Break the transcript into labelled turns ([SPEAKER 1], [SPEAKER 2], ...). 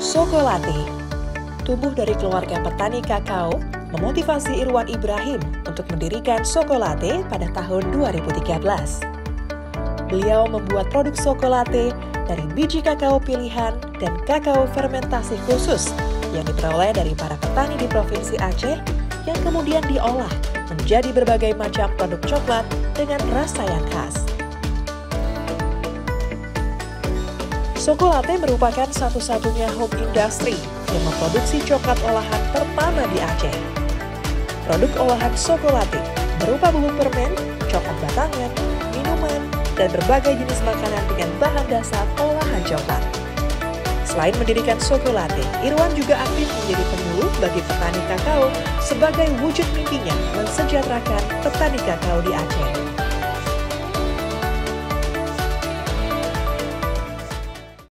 [SPEAKER 1] Sokolate, tumbuh dari keluarga petani kakao, memotivasi Irwan Ibrahim untuk mendirikan Sokolate pada tahun 2013. Beliau membuat produk Sokolate dari biji kakao pilihan dan kakao fermentasi khusus yang diperoleh dari para petani di Provinsi Aceh yang kemudian diolah menjadi berbagai macam produk coklat dengan rasa yang khas. Sokolate merupakan satu-satunya home industry yang memproduksi coklat olahan pertama di Aceh. Produk olahan Sokolate berupa bubuk permen, coklat batangan, minuman, dan berbagai jenis makanan dengan bahan dasar olahan coklat. Selain mendirikan Sokolate, Irwan juga aktif menjadi penyuluh bagi petani kakao sebagai wujud mimpinya mensejahterakan petani kakao di Aceh.